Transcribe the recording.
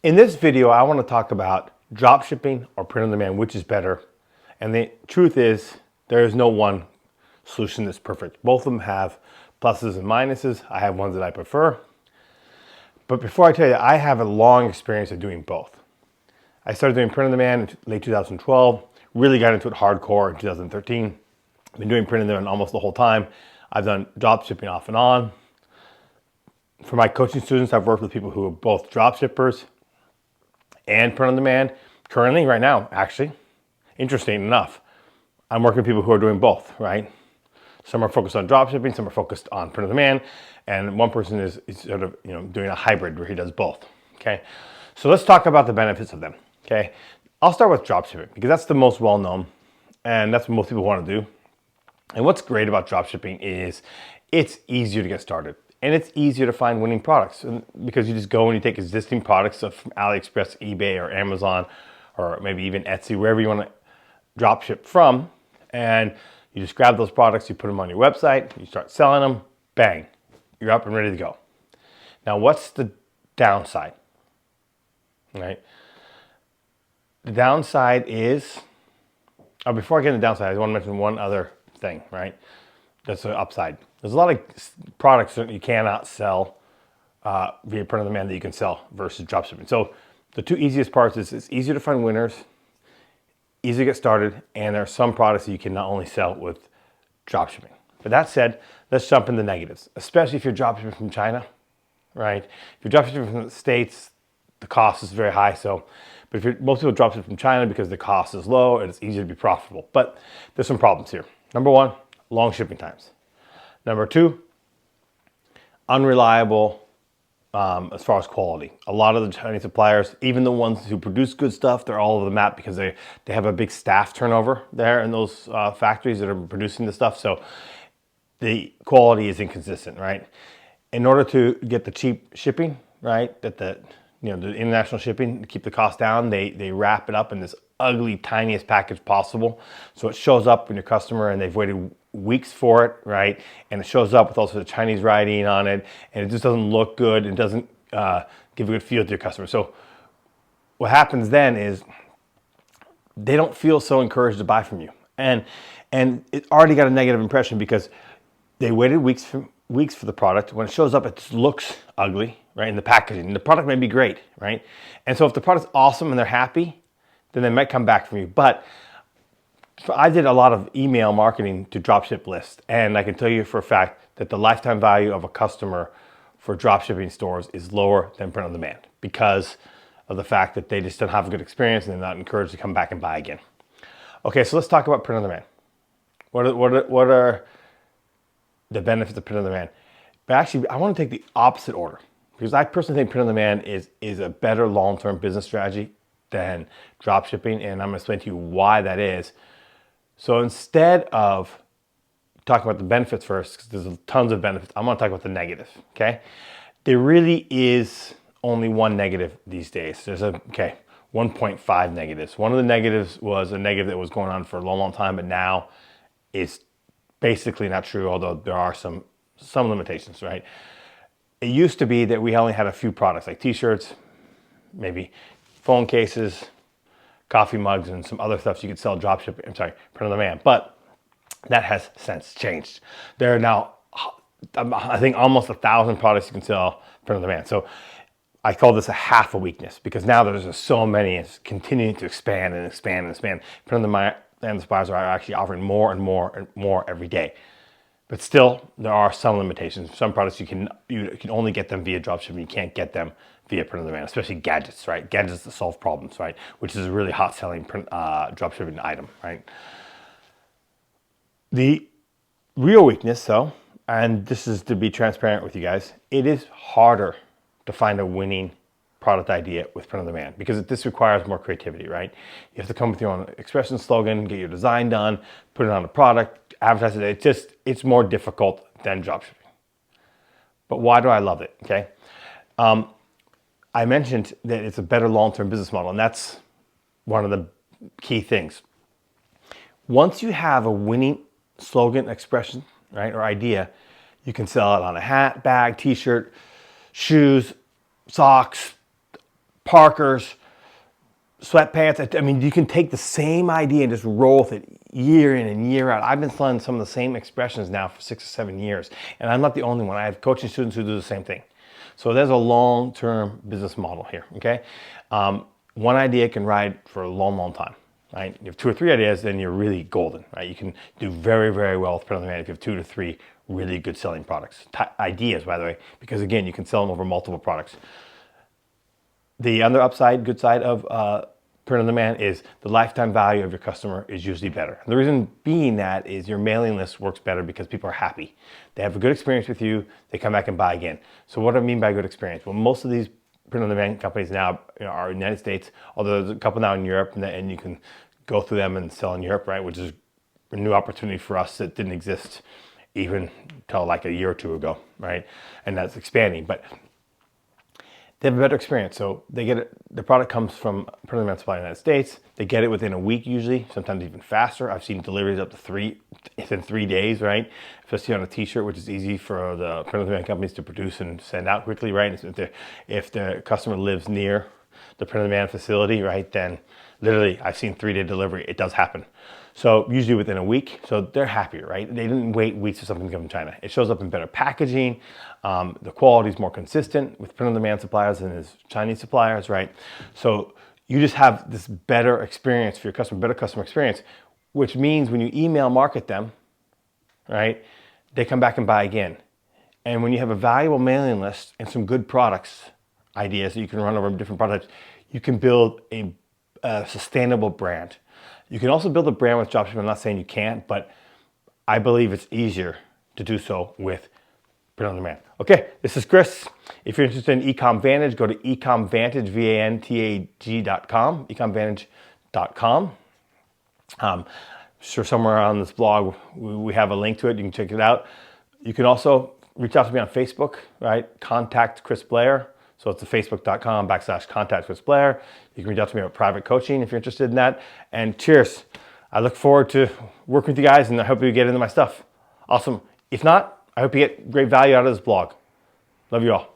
In this video, I want to talk about dropshipping or print on demand, which is better. And the truth is, there is no one solution that's perfect. Both of them have pluses and minuses. I have ones that I prefer. But before I tell you, I have a long experience of doing both. I started doing print on demand in late 2012, really got into it hardcore in 2013. I've been doing print on demand almost the whole time. I've done dropshipping off and on. For my coaching students, I've worked with people who are both dropshippers and print on demand. Currently, right now, actually, interesting enough, I'm working with people who are doing both, right? Some are focused on dropshipping, some are focused on print on demand, and one person is sort of doing a hybrid where he does both. Okay, so let's talk about the benefits of them. Okay, I'll start with dropshipping because that's the most well known, and that's what most people want to do. And what's great about dropshipping is it's easier to get started. And it's easier to find winning products because you just go and you take existing products from AliExpress, eBay, or Amazon, or maybe even Etsy, wherever you want to drop ship from. And you just grab those products, you put them on your website, you start selling them, bang, you're up and ready to go. Now, what's the downside? Right? The downside is, before I get into the downside, I want to mention one other thing, right? That's the upside. There's a lot of products that you cannot sell via print on demand that you can sell versus dropshipping. So the two easiest parts is it's easier to find winners, easy to get started, and there are some products that you can not only sell with dropshipping. But that said, let's jump into negatives, especially if you're dropshipping from China, right? If you're dropshipping from the States, the cost is very high. But most people dropship from China because the cost is low and it's easier to be profitable. But there's some problems here. Number one, long shipping times. Number two, unreliable as far as quality. A lot of the Chinese suppliers, even the ones who produce good stuff, they're all over the map because they have a big staff turnover there in those factories that are producing the stuff. So the quality is inconsistent, right? In order to get the cheap shipping, right, the international shipping to keep the cost down, they wrap it up in this ugly, tiniest package possible. So it shows up when your customer and they've waited weeks for it, right? And it shows up with also the Chinese writing on it, and it just doesn't look good. It doesn't give a good feel to your customer. So what happens then is they don't feel so encouraged to buy from you, and it already got a negative impression because they waited weeks for the product. When it shows up, it just looks ugly, right? In the packaging, and the product may be great, right? And so if the product's awesome and they're happy, then they might come back from you. But I did a lot of email marketing to dropship lists, and I can tell you for a fact that the lifetime value of a customer for dropshipping stores is lower than print on demand because of the fact that they just don't have a good experience and they're not encouraged to come back and buy again. Okay, so let's talk about print on demand. What are the benefits of print on demand? But actually, I want to take the opposite order because I personally think print on demand is a better long-term business strategy than dropshipping, and I'm going to explain to you why that is. So instead of talking about the benefits first, because there's tons of benefits, I'm going to talk about the negative, okay? There really is only one negative these days. There's 1.5 negatives. One of the negatives was a negative that was going on for a long, long time, but now is basically not true, although there are some limitations, right? It used to be that we only had a few products, like t-shirts, maybe phone cases, coffee mugs, and some other stuff so you could sell print on demand. But that has since changed. There are now, I think, almost 1,000 products you can sell print on demand. So I call this a half a weakness because now there's just so many, it's continuing to expand and expand and expand. Print on demand suppliers are actually offering more and more and more every day. But still, there are some limitations. Some products you can only get them via dropshipping. You can't get them via print on demand, especially gadgets, right? Gadgets that solve problems, right? Which is a really hot selling dropshipping item, right? The real weakness, though, and this is to be transparent with you guys, it is harder to find a winning product idea with print on demand because this requires more creativity, right? You have to come with your own expression slogan, get your design done, put it on a product, advertise it. It's more difficult than dropshipping. But why do I love it? Okay. I mentioned that it's a better long-term business model, and that's one of the key things. Once you have a winning slogan, expression, right, or idea, you can sell it on a hat, bag, t-shirt, shoes, socks, Parkers, sweatpants. I mean, you can take the same idea and just roll with it year in and year out. I've been selling some of the same expressions now for 6 or 7 years, and I'm not the only one. I have coaching students who do the same thing. So there's a long-term business model here, okay? One idea can ride for a long, long time, right? You have 2 or 3 ideas, then you're really golden, right? You can do very, very well with print on demand if you have 2 to 3 really good selling products. Ideas, by the way, because again, you can sell them over multiple products. The other upside, good side of print on demand is the lifetime value of your customer is usually better. And the reason being that is your mailing list works better because people are happy. They have a good experience with you. They come back and buy again. So what do I mean by good experience? Well, most of these print on demand companies now are in the United States, although there's a couple now in Europe, and you can go through them and sell in Europe, right? Which is a new opportunity for us that didn't exist even until like a year or 2 ago, right? And that's expanding. But they have a better experience. So they get it, the product comes from print on demand supplier in the United States. They get it within a week usually, sometimes even faster. I've seen deliveries up to within 3 days, right? Especially on a t-shirt, which is easy for the print on demand companies to produce and send out quickly, right? If the customer lives near the print on demand facility, right, then literally I've seen 3-day delivery. It does happen. So usually within a week, so they're happier, right? They didn't wait weeks for something to come from China. It shows up in better packaging. The quality is more consistent with print on demand suppliers than is Chinese suppliers, right? So you just have this better experience for your customer, better customer experience, which means when you email market them, right, they come back and buy again. And when you have a valuable mailing list and some good products, ideas that you can run over different products, you can build a sustainable brand. You can also build a brand with dropshipping. I'm not saying you can't, but I believe it's easier to do so with print on demand. Okay, this is Chris. If you're interested in Ecom Vantage, go to ecomvantage, VANTAG.com, ecomvantage.com. Sure, somewhere on this blog, we have a link to it. You can check it out. You can also reach out to me on Facebook, right? Contact Chris Blair. So it's the facebook.com/contact Chris Blair. You can reach out to me about private coaching if you're interested in that. And cheers. I look forward to working with you guys, and I hope you get into my stuff. Awesome. If not, I hope you get great value out of this blog. Love you all.